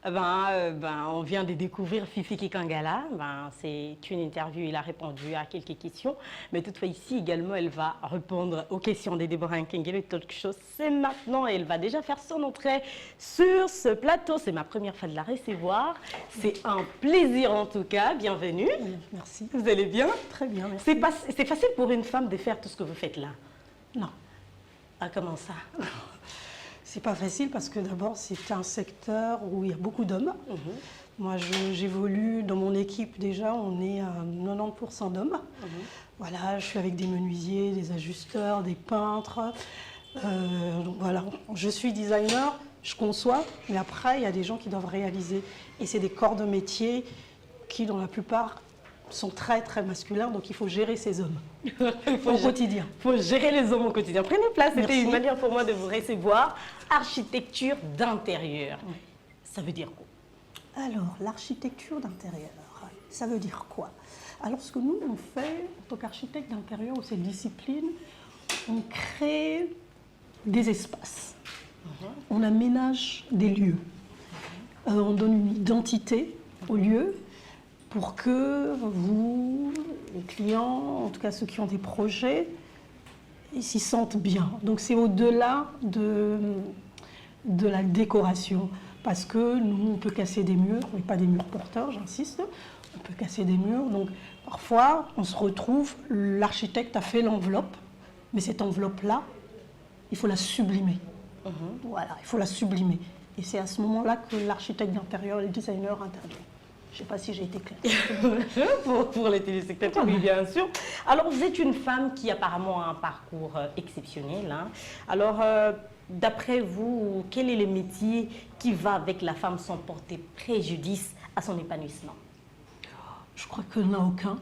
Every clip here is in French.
On vient de découvrir Fifi Kikangala. C'est une interview, il a répondu à quelques questions. Mais toutefois, ici également, elle va répondre aux questions de Deborah Nkengele. Quelque chose, c'est maintenant. Elle va déjà faire son entrée sur ce plateau. C'est ma première fois de la recevoir. C'est un plaisir en tout cas. Bienvenue. Merci. Vous allez bien? Très bien, merci. C'est facile pour une femme de faire tout ce que vous faites là? Non. Ah, comment ça? C'est pas facile parce que d'abord, c'est un secteur où il y a beaucoup d'hommes. Moi, j'évolue dans mon équipe déjà, on est à 90% d'hommes. Voilà, je suis avec des menuisiers, des ajusteurs, des peintres. Donc voilà, je suis designer, je conçois, mais après, il y a des gens qui doivent réaliser. Et c'est des corps de métier qui, dans la plupart, sont très très masculins, donc il faut gérer ces hommes au quotidien. Il faut gérer les hommes au quotidien. Prenez place, c'était Merci. une manière pour moi de vous recevoir. Architecture d'intérieur, ça veut dire quoi? Alors, l'architecture d'intérieur, ça veut dire quoi? Alors, ce que nous, on fait en tant qu'architecte d'intérieur ou cette discipline, on crée des espaces, on aménage des lieux, on donne une identité au lieu, pour que vous, les clients, en tout cas ceux qui ont des projets, ils s'y sentent bien. Donc c'est au-delà de la décoration. Parce que nous, on peut casser des murs, mais pas des murs porteurs, j'insiste. On peut casser des murs. Donc parfois, on se retrouve, l'architecte a fait l'enveloppe, mais cette enveloppe-là, il faut la sublimer. Voilà, il faut la sublimer. Et c'est à ce moment-là que l'architecte d'intérieur et le designer interviennent. Je ne sais pas si j'ai été claire. pour les téléspectateurs, oui, bien sûr. Alors, vous êtes une femme qui apparemment a un parcours exceptionnel. Hein. Alors, d'après vous, quel est le métier qui va avec la femme sans porter préjudice à son épanouissement? Je crois qu'il n'y en a aucun.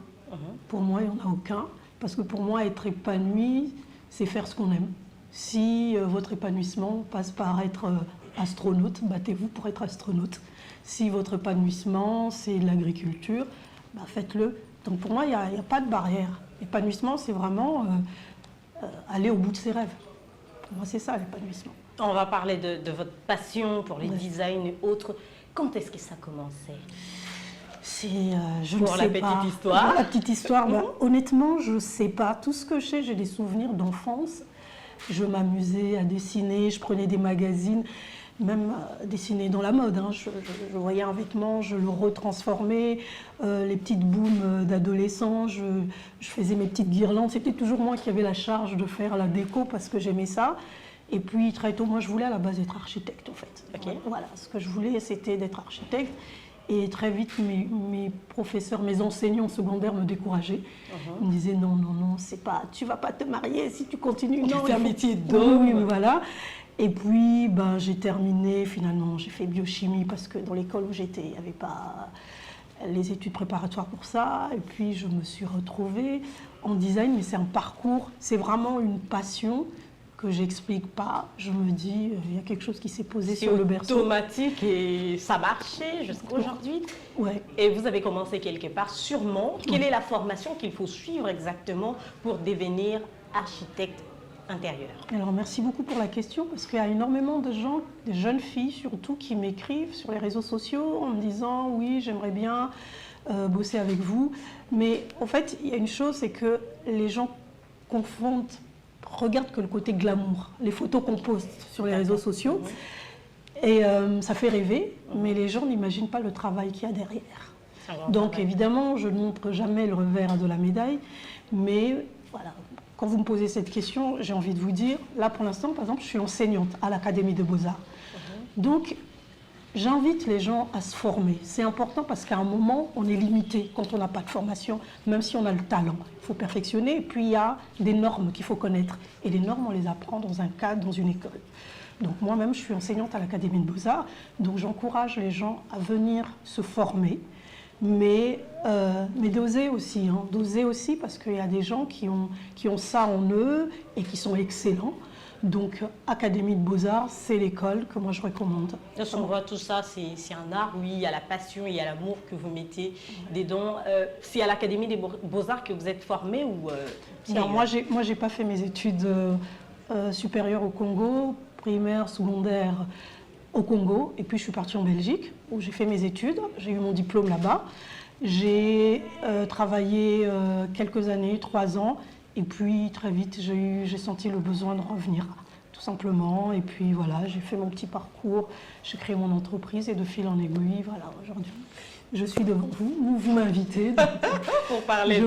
Pour moi, il n'y en a aucun. Parce que pour moi, être épanoui, c'est faire ce qu'on aime. Si votre épanouissement passe par être astronaute, battez-vous pour être astronaute. Si votre épanouissement, c'est l'agriculture, faites-le. Donc pour moi, il n'y a pas de barrière. L'épanouissement, c'est vraiment aller au bout de ses rêves. Pour moi, c'est ça, l'épanouissement. On va parler de votre passion pour les designs et autres. Quand est-ce que ça a commencé? Je ne sais pas. Pour la petite histoire. Pour la petite histoire, honnêtement, je ne sais pas. Tout ce que je sais, j'ai des souvenirs d'enfance. Je m'amusais à dessiner, je prenais des magazines, même dessiner dans la mode. Je voyais un vêtement, je le retransformais, les petites booms d'adolescents, je faisais mes petites guirlandes. C'était toujours moi qui avais la charge de faire la déco parce que j'aimais ça. Et puis très tôt, moi je voulais à la base être architecte en fait. Voilà, ce que je voulais c'était d'être architecte. Et très vite, mes professeurs, mes enseignants secondaires me décourageaient. Ils me disaient non, c'est pas, tu vas pas te marier si tu continues. Non, c'est un métier d'homme. Oui, voilà. Et puis, j'ai terminé finalement, j'ai fait biochimie parce que dans l'école où j'étais, il n'y avait pas les études préparatoires pour ça. Et puis, je me suis retrouvée en design, mais c'est un parcours, c'est vraiment une passion que j'explique pas. Je me dis, il y a quelque chose qui s'est posé sur le berceau. Automatique et ça marchait jusqu'à aujourd'hui. Ouais. Et vous avez commencé quelque part, sûrement. Quelle est la formation qu'il faut suivre exactement pour devenir architecte intérieur? Alors merci beaucoup pour la question parce qu'il y a énormément de gens, des jeunes filles surtout, qui m'écrivent sur les réseaux sociaux en me disant oui, j'aimerais bien bosser avec vous. Mais en fait, il y a une chose, c'est que les gens confondent, regardent que le côté glamour, les photos qu'on poste sur les réseaux sociaux. Et ça fait rêver, mais les gens n'imaginent pas le travail qu'il y a derrière. Donc évidemment, je ne montre jamais le revers de la médaille, mais voilà. Quand vous me posez cette question, j'ai envie de vous dire, là pour l'instant, par exemple, je suis enseignante à l'Académie de Beaux-Arts. Donc, j'invite les gens à se former. C'est important parce qu'à un moment, on est limité quand on n'a pas de formation, même si on a le talent. Il faut perfectionner et puis il y a des normes qu'il faut connaître. Et les normes, on les apprend dans un cadre, dans une école. Donc moi-même, je suis enseignante à l'Académie de Beaux-Arts, donc j'encourage les gens à venir se former. Mais d'oser aussi, d'oser aussi parce qu'il y a des gens qui ont ça en eux et qui sont excellents. Donc, Académie de Beaux-Arts, c'est l'école que moi je recommande. On voit tout ça, c'est un art, oui, il y a la passion, il y a l'amour que vous mettez dedans. C'est à l'Académie des Beaux-Arts que vous êtes formé ou non, moi, j'ai pas fait mes études supérieures au Congo, primaire, secondaire, au Congo, et puis je suis partie en Belgique, où j'ai fait mes études, j'ai eu mon diplôme là-bas. J'ai travaillé quelques années, 3 ans, et puis très vite j'ai senti le besoin de revenir, tout simplement. Et puis voilà, j'ai fait mon petit parcours, j'ai créé mon entreprise, et de fil en aiguille, voilà, aujourd'hui, je suis devant vous, vous m'invitez. Pour parler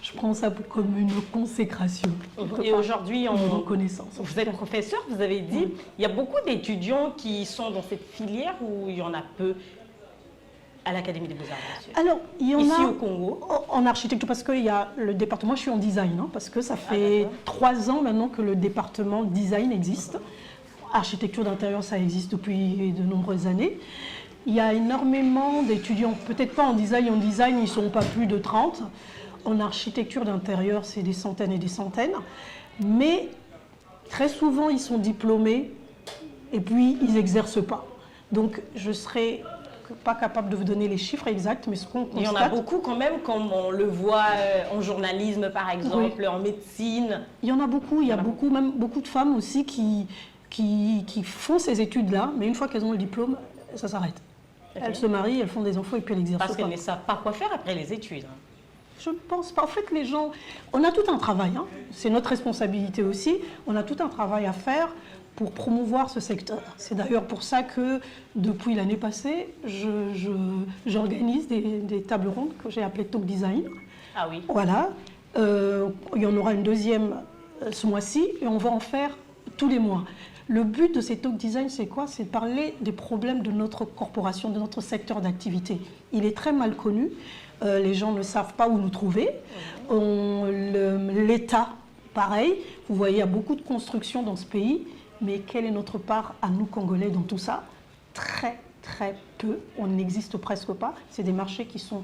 je prends ça comme une consécration. Et aujourd'hui, une reconnaissance. Vous êtes professeur, vous avez dit, il y a beaucoup d'étudiants qui sont dans cette filière ou il y en a peu à l'Académie des Beaux-Arts, monsieur? Alors, il y en ici a au Congo, en architecture, parce qu'il y a le département, je suis en design, hein, parce que ça fait 3 ans maintenant que le département design existe. Architecture d'intérieur, ça existe depuis de nombreuses années. Il y a énormément d'étudiants, peut-être pas en design, ils ne sont pas plus de 30. En architecture d'intérieur, c'est des centaines et des centaines. Mais très souvent, ils sont diplômés et puis ils n'exercent pas. Donc, je ne serais pas capable de vous donner les chiffres exacts, mais ce qu'on constate... Il y en a beaucoup quand même, comme on le voit en journalisme par exemple, en médecine. Il y en a beaucoup, il y a beaucoup, même beaucoup de femmes aussi qui font ces études-là, mais une fois qu'elles ont le diplôme, ça s'arrête. Elles se marient, elles font des enfants et puis elles exercent pas. Parce qu'elles ne savent pas quoi faire après les études. Je ne pense pas. En fait, les gens... On a tout un travail, hein. C'est notre responsabilité aussi. On a tout un travail à faire pour promouvoir ce secteur. C'est d'ailleurs pour ça que, depuis l'année passée, j'organise des tables rondes que j'ai appelées Talk Design. Ah oui. Voilà. Il y en aura une deuxième ce mois-ci et on va en faire tous les mois. Le but de ces talk design, c'est quoi? C'est de parler des problèmes de notre corporation, de notre secteur d'activité. Il est très mal connu. Les gens ne savent pas où nous trouver. L'État, pareil. Vous voyez, il y a beaucoup de construction dans ce pays. Mais quelle est notre part à nous, Congolais, dans tout ça? Très, très peu. On n'existe presque pas. C'est des marchés qui sont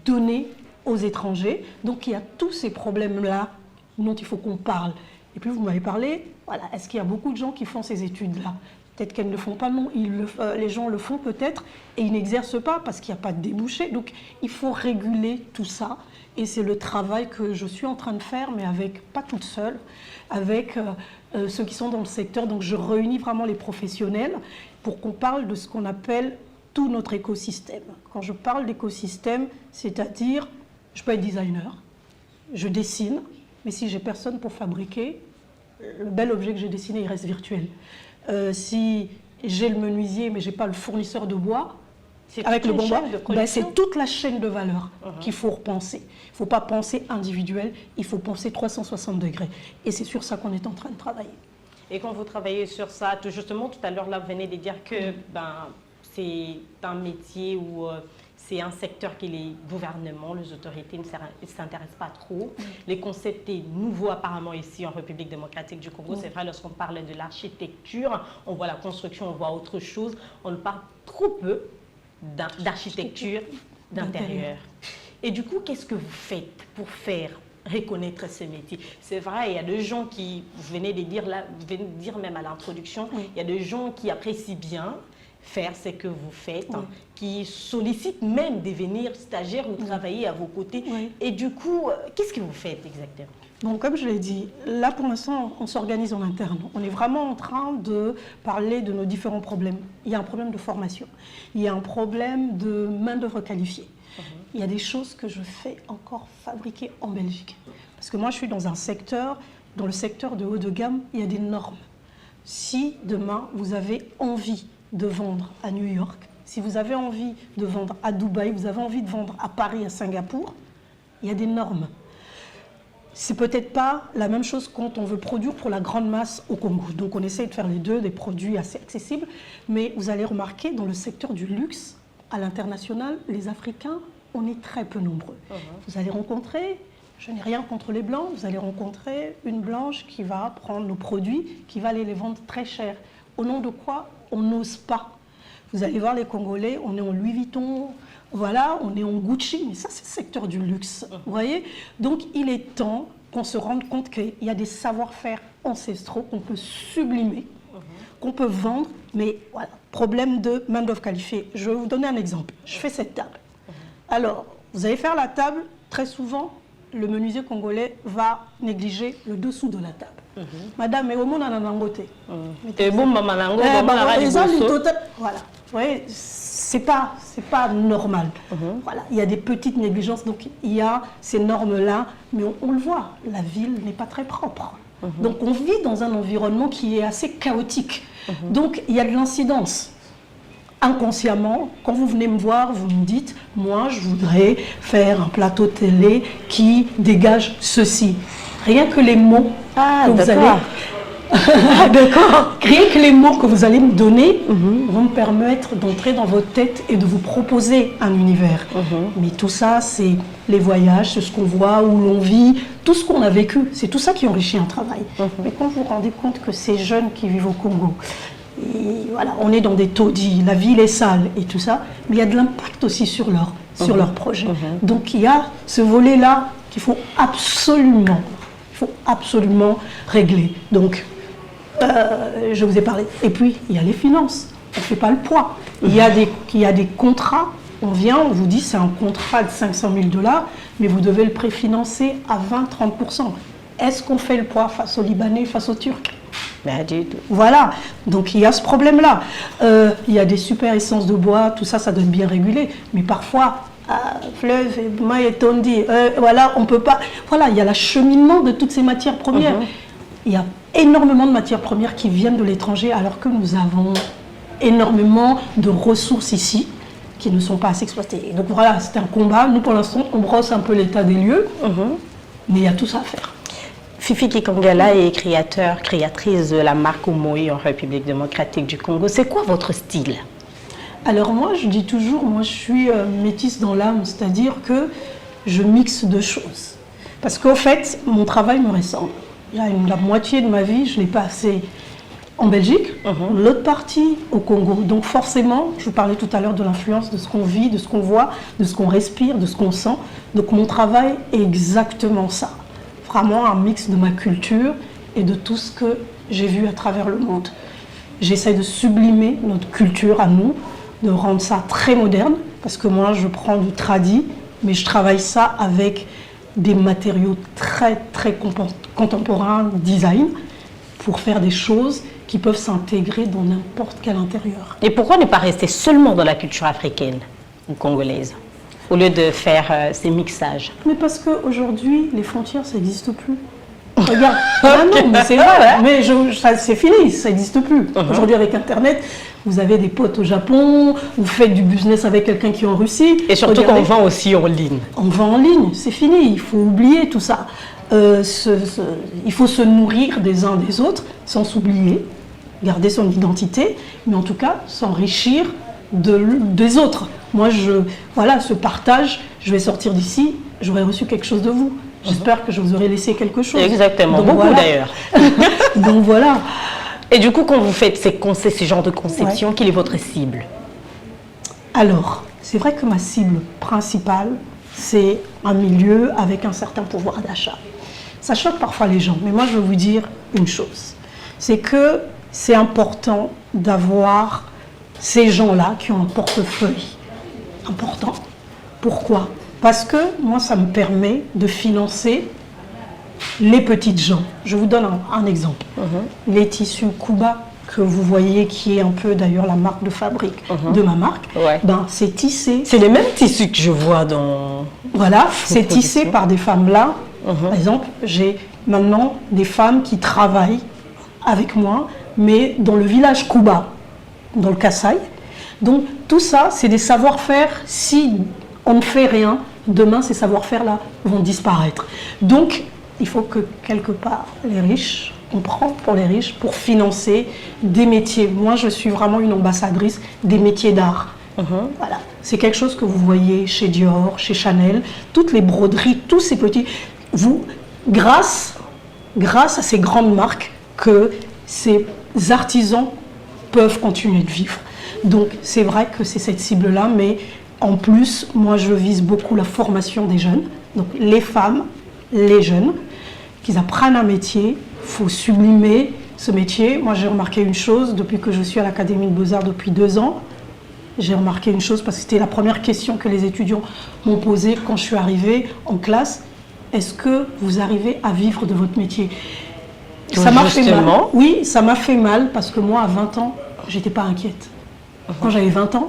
donnés aux étrangers. Donc, il y a tous ces problèmes-là dont il faut qu'on parle. Et puis, vous m'avez parlé, voilà, est-ce qu'il y a beaucoup de gens qui font ces études-là? Peut-être qu'elles ne le font pas, non. Les gens le font peut-être et ils n'exercent pas parce qu'il n'y a pas de débouché. Donc, il faut réguler tout ça. Et c'est le travail que je suis en train de faire, mais pas toute seule, avec ceux qui sont dans le secteur. Donc, je réunis vraiment les professionnels pour qu'on parle de ce qu'on appelle tout notre écosystème. Quand je parle d'écosystème, c'est-à-dire, je peux être designer, je dessine, mais si j'ai personne pour fabriquer, le bel objet que j'ai dessiné, il reste virtuel. Si j'ai le menuisier, mais je n'ai pas le fournisseur de bois, avec le bon bois, c'est toute la chaîne de valeur qu'il faut repenser. Il ne faut pas penser individuel, il faut penser 360 degrés. Et c'est sur ça qu'on est en train de travailler. Et quand vous travaillez sur ça, justement, tout à l'heure, là, vous venez de dire que c'est un métier où... c'est un secteur que les gouvernements, les autorités ne s'intéressent pas trop. Les concepts sont nouveaux apparemment ici en République démocratique du Congo. C'est vrai, lorsqu'on parle de l'architecture, on voit la construction, on voit autre chose. On ne parle trop peu d'architecture d'intérieur. Et du coup, qu'est-ce que vous faites pour faire reconnaître ce métier? C'est vrai, il y a des gens qui, vous venez de dire même à l'introduction, il y a des gens qui apprécient bien faire ce que vous faites, qui sollicitent même de venir stagiaire ou travailler à vos côtés. Et du coup, qu'est-ce que vous faites exactement? Bon, comme je l'ai dit, là pour l'instant, on s'organise en interne. On est vraiment en train de parler de nos différents problèmes. Il y a un problème de formation, il y a un problème de main-d'œuvre qualifiée. Il y a des choses que je fais encore fabriquer en Belgique. Parce que moi, je suis dans un secteur, dans le secteur de haut de gamme, il y a des normes. Si demain, vous avez envie de vendre à New York, si vous avez envie de vendre à Dubaï, vous avez envie de vendre à Paris, à Singapour, il y a des normes. C'est peut-être pas la même chose quand on veut produire pour la grande masse au Congo. Donc on essaie de faire les deux, des produits assez accessibles, mais vous allez remarquer dans le secteur du luxe, à l'international, les Africains, on est très peu nombreux. Vous allez rencontrer, je n'ai rien contre les Blancs, vous allez rencontrer une Blanche qui va prendre nos produits, qui va aller les vendre très cher. Au nom de quoi on n'ose pas? Vous allez voir les Congolais, on est en Louis Vuitton, voilà, on est en Gucci, mais ça c'est le secteur du luxe, vous voyez? Donc il est temps qu'on se rende compte qu'il y a des savoir-faire ancestraux qu'on peut sublimer, qu'on peut vendre, mais voilà, problème de main-d'œuvre qualifiée. Je vais vous donner un exemple. Je fais cette table. Alors, vous allez faire la table, très souvent, le menuisier congolais va négliger le dessous de la table. Madame, et au monde, on a un côté. Et bon, maman, voilà. Vous voyez, c'est pas normal. Voilà, il y a des petites négligences, donc il y a ces normes-là, mais on le voit, la ville n'est pas très propre. Donc on vit dans un environnement qui est assez chaotique. Donc il y a de l'incidence. Inconsciemment, quand vous venez me voir, vous me dites, moi je voudrais faire un plateau télé qui dégage ceci. Rien que les mots que vous allez... D'accord. Rien que les mots que vous allez me donner vont me permettre d'entrer dans votre tête et de vous proposer un univers. Mais tout ça, c'est les voyages, c'est ce qu'on voit, où l'on vit, tout ce qu'on a vécu. C'est tout ça qui enrichit un travail. Mais quand vous vous rendez compte que ces jeunes qui vivent au Congo, et voilà, on est dans des taudis, la ville est sale et tout ça, mais il y a de l'impact aussi sur leur projet. Donc il y a ce volet-là qu'il faut absolument régler. Donc, je vous ai parlé. Et puis, il y a les finances. On ne fait pas le poids. Il y a des contrats. On vient, on vous dit c'est un contrat de 500 000 $, mais vous devez le préfinancer à 20-30%. Est-ce qu'on fait le poids face aux Libanais, face aux Turcs? Voilà, donc il y a ce problème-là. Il y a des super essences de bois, tout ça, ça doit être bien régulé. Mais parfois, fleuve, et tondi, voilà, on peut pas. Voilà, il y a l'acheminement de toutes ces matières premières. Il y a énormément de matières premières qui viennent de l'étranger, alors que nous avons énormément de ressources ici qui ne sont pas assez exploitées. Et donc voilà, c'est un combat. Nous, pour l'instant, on brosse un peu l'état des lieux, mais il y a tout ça à faire. Fifi Kikangala est créatrice de la marque Omoi en République démocratique du Congo. C'est quoi votre style? Alors moi, je dis toujours, moi je suis métisse dans l'âme, c'est-à-dire que je mixe deux choses. Parce qu'au fait, mon travail me ressemble. La moitié de ma vie, je l'ai passée en Belgique, l'autre partie au Congo. Donc forcément, je vous parlais tout à l'heure de l'influence de ce qu'on vit, de ce qu'on voit, de ce qu'on respire, de ce qu'on sent. Donc mon travail est exactement ça. Vraiment un mix de ma culture et de tout ce que j'ai vu à travers le monde. J'essaie de sublimer notre culture à nous, de rendre ça très moderne, parce que moi je prends du tradi, mais je travaille ça avec des matériaux très contemporains, design, pour faire des choses qui peuvent s'intégrer dans n'importe quel intérieur. Et pourquoi ne pas rester seulement dans la culture africaine ou congolaise, au lieu de faire ces mixages? Mais parce qu'aujourd'hui, les frontières, ça n'existe plus. Regarde, non, mais c'est vrai, mais c'est fini, ça n'existe plus. Aujourd'hui, avec Internet, vous avez des potes au Japon, vous faites du business avec quelqu'un qui est en Russie. Et surtout qu'on vend aussi en ligne. On vend en ligne, c'est fini, il faut oublier tout ça. Il faut se nourrir des uns des autres sans s'oublier, garder son identité, mais en tout cas s'enrichir des autres. Moi, voilà, ce partage, je vais sortir d'ici, j'aurai reçu quelque chose de vous. J'espère que je vous aurai laissé quelque chose. Exactement, donc, beaucoup voilà. D'ailleurs. Donc voilà. Et du coup, quand vous faites ce genre de conception, quelle est votre cible? Alors, c'est vrai que ma cible principale, c'est un milieu avec un certain pouvoir d'achat. Ça choque parfois les gens, mais moi je veux vous dire une chose. C'est que c'est important d'avoir ces gens-là qui ont un portefeuille important. Pourquoi? Parce que moi, ça me permet de financer les petites gens. Je vous donne un exemple. Les tissus Kuba que vous voyez, qui est un peu d'ailleurs la marque de fabrique de ma marque, ben, c'est tissé. C'est les mêmes tissus que je vois dans... Voilà, c'est tissé par des femmes là. Par exemple, j'ai maintenant des femmes qui travaillent avec moi, mais dans le village Kuba, dans le Kasaï. Donc tout ça, c'est des savoir-faire. Si on ne fait rien, demain ces savoir-faire-là vont disparaître. Donc il faut que quelque part les riches, on prend pour les riches pour financer des métiers. Moi, je suis vraiment une ambassadrice des métiers d'art. Voilà, c'est quelque chose que vous voyez chez Dior, chez Chanel, toutes les broderies, tous ces petits. Grâce à ces grandes marques, que ces artisans peuvent continuer de vivre. Donc c'est vrai que c'est cette cible-là, mais en plus, moi je vise beaucoup la formation des jeunes, donc les femmes, les jeunes, qu'ils apprennent un métier, il faut sublimer ce métier. Moi j'ai remarqué une chose, depuis que je suis à l'Académie de Beaux-Arts depuis 2 ans, j'ai remarqué une chose, parce que c'était la première question que les étudiants m'ont posée quand je suis arrivée en classe. Est-ce que vous arrivez à vivre de votre métier? Ça m'a fait mal. Oui, ça m'a fait mal parce que moi, à 20 ans, j'étais pas inquiète. Quand j'avais 20 ans,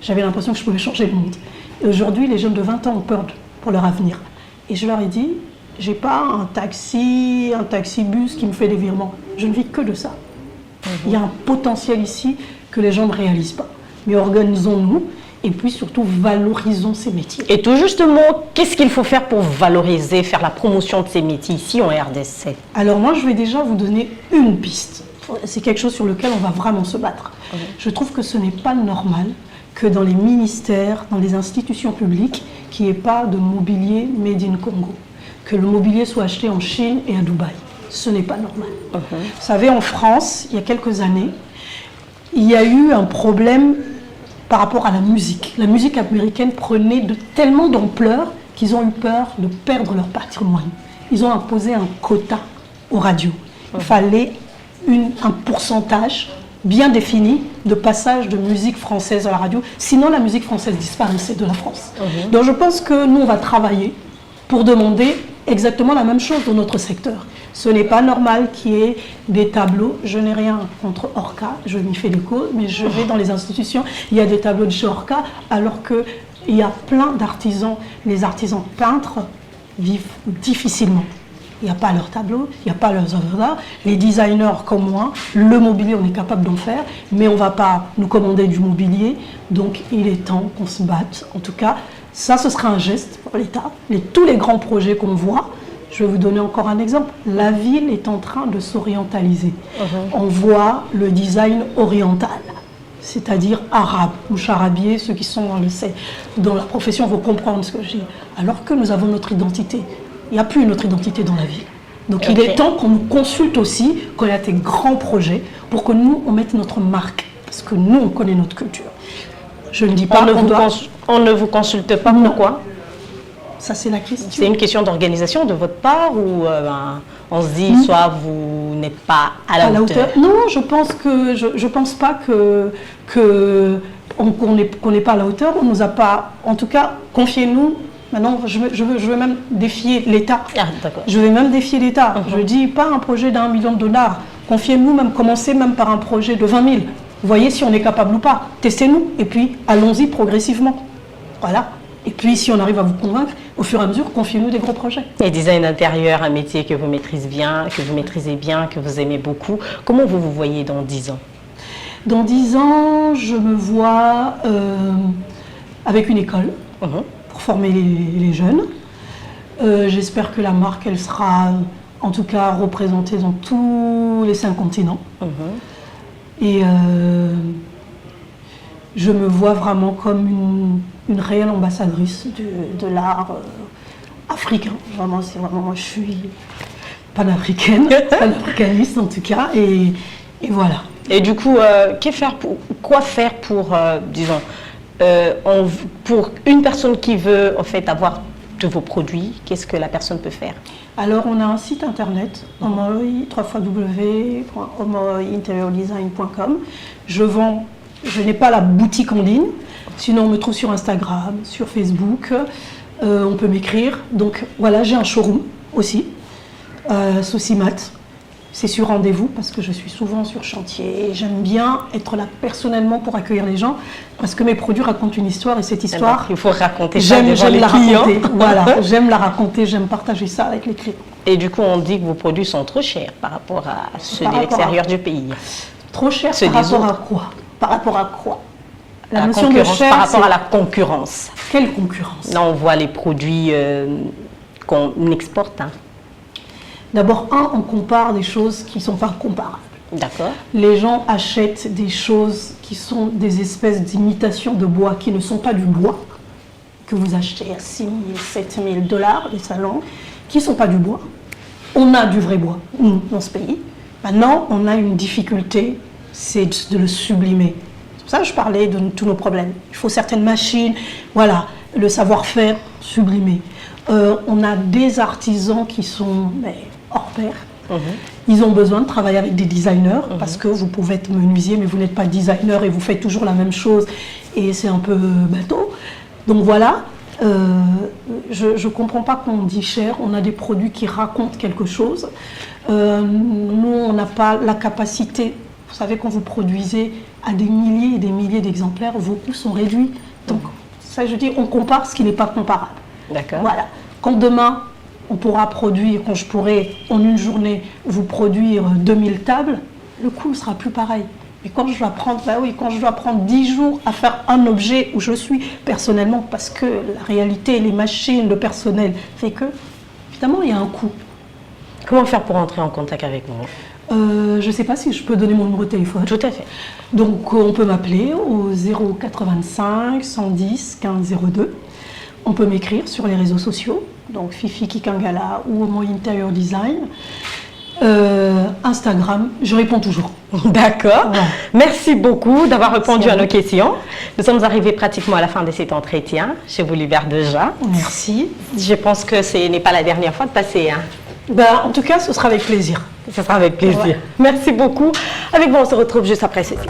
j'avais l'impression que je pouvais changer le monde. Et aujourd'hui, les jeunes de 20 ans ont peur pour leur avenir. Et je leur ai dit, j'ai pas un taxi-bus qui me fait des virements. Je ne vis que de ça. Il y a un potentiel ici que les gens ne réalisent pas. Mais organisons-nous et puis surtout valorisons ces métiers. Et tout justement, qu'est-ce qu'il faut faire pour valoriser, faire la promotion de ces métiers ici en RDC? Alors moi, je vais déjà vous donner une piste. C'est quelque chose sur lequel on va vraiment se battre. Je trouve que ce n'est pas normal que dans les ministères, dans les institutions publiques, qu'il n'y ait pas de mobilier made in Congo. Que le mobilier soit acheté en Chine et à Dubaï. Ce n'est pas normal. Vous savez, en France, il y a quelques années, il y a eu un problème par rapport à la musique. La musique américaine prenait tellement d'ampleur qu'ils ont eu peur de perdre leur patrimoine. Ils ont imposé un quota aux radios. Il fallait un pourcentage bien défini de passage de musique française à la radio. Sinon, la musique française disparaissait de la France. Donc je pense que nous, on va travailler pour demander exactement la même chose dans notre secteur. Ce n'est pas normal qu'il y ait des tableaux. Je n'ai rien contre Orca, je m'y fais l'écho, mais je vais dans les institutions, il y a des tableaux de chez Orca, alors qu'il y a plein d'artisans. Les artisans peintres vivent difficilement. Il n'y a pas leurs tableaux, il n'y a pas leurs œuvres d'art. Les designers comme moi, le mobilier, on est capable d'en faire, mais on ne va pas nous commander du mobilier. Donc il est temps qu'on se batte. En tout cas, ça, ce sera un geste pour l'État. Tous les grands projets qu'on voit, je vais vous donner encore un exemple. La ville est en train de s'orientaliser. On voit le design oriental, c'est-à-dire arabe ou charabier. Ceux qui sont dans la profession vont comprendre ce que je dis. Alors que nous avons notre identité. Il n'y a plus une autre identité dans la ville. Donc il est temps qu'on nous consulte aussi quand il y a des grands projets pour que nous, on mette notre marque. Parce que nous, on connaît notre culture. Je ne dis pas on ne vous consulte pas, pourquoi? Ça, c'est la question. C'est une question d'organisation de votre part ou on se dit soit vous n'êtes pas à la hauteur? Non, je pense pas qu'on n'est pas à la hauteur. On nous a pas, en tout cas, confiez-nous. Maintenant, je veux même défier l'État. Ah, d'accord. Je vais même défier l'État. Je dis pas un projet d'1 million de dollars. Confiez-nous, même commencez même par un projet de 20 000. Voyez si on est capable ou pas. Testez-nous et puis allons-y progressivement. Voilà. Et puis si on arrive à vous convaincre, au fur et à mesure, confiez-nous des gros projets. Et design intérieur, un métier que vous maîtrisez bien, que vous aimez beaucoup. Comment vous vous voyez dans 10 ans? Dans 10 ans, je me vois avec une école pour former les jeunes. J'espère que la marque, elle sera en tout cas représentée dans tous les 5 continents. Et je me vois vraiment comme une réelle ambassadrice de l'art africain. Vraiment, moi, je suis panafricaine, panafricaniste en tout cas, et voilà. Et du coup, quoi faire pour, disons, pour une personne qui veut en fait avoir de vos produits, qu'est-ce que la personne peut faire? Alors, on a un site internet, www.omointeriordesign.com. Je n'ai pas la boutique en ligne, sinon on me trouve sur Instagram, sur Facebook, on peut m'écrire. Donc voilà, j'ai un showroom aussi, Saucimat. C'est sur rendez-vous parce que je suis souvent sur chantier. J'aime bien être là personnellement pour accueillir les gens parce que mes produits racontent une histoire et cette histoire, il faut raconter ça j'aime devant les la clients. Raconter. Voilà, j'aime la raconter, j'aime partager ça avec les clients. Et du coup, on dit que vos produits sont trop chers par rapport à ceux de l'extérieur du pays. Trop chers par rapport à quoi? Par rapport à quoi? La notion de cher, par rapport à la concurrence. Quelle concurrence? Là, on voit les produits qu'on exporte. D'abord, on compare des choses qui ne sont pas comparables. D'accord. Les gens achètent des choses qui sont des espèces d'imitations de bois qui ne sont pas du bois, que vous achetez à 6 000, 7 000 dollars, les salons, qui ne sont pas du bois. On a du vrai bois, nous, dans ce pays. Maintenant, on a une difficulté, c'est de le sublimer. C'est pour ça que je parlais de tous nos problèmes. Il faut certaines machines, voilà, le savoir-faire sublimé. On a des artisans qui sont hors pair. Ils ont besoin de travailler avec des designers parce que vous pouvez être menuisier, mais vous n'êtes pas designer et vous faites toujours la même chose et c'est un peu bateau. Donc voilà, Je ne comprends pas qu'on dit cher. On a des produits qui racontent quelque chose. Nous, on n'a pas la capacité. Vous savez, quand vous produisez à des milliers et des milliers d'exemplaires, vos coûts sont réduits. Donc, ça, je dis, on compare ce qui n'est pas comparable. D'accord. Voilà. Quand demain, on pourra produire, quand je pourrai en une journée vous produire 2000 tables, le coût ne sera plus pareil. Mais quand je dois prendre, quand je dois prendre 10 jours à faire un objet où je suis personnellement, parce que la réalité, les machines, le personnel fait que, évidemment, il y a un coût. Comment faire pour entrer en contact avec vous? Je ne sais pas si je peux donner mon numéro de téléphone. Tout à fait. Donc, on peut m'appeler au 085 110 15 02. On peut m'écrire sur les réseaux sociaux, donc Fifi Kikangala ou Homo Interior Design. Instagram, je réponds toujours. D'accord. Ouais. Merci beaucoup d'avoir répondu à vous. nos questions. Nous sommes arrivés pratiquement à la fin de cet entretien chez vous, Libère Deja. Merci. Je pense que ce n'est pas la dernière fois de passer. Hein. En tout cas, ce sera avec plaisir. Ce sera avec plaisir. Ouais. Merci beaucoup. Avec vous, on se retrouve juste après ceci.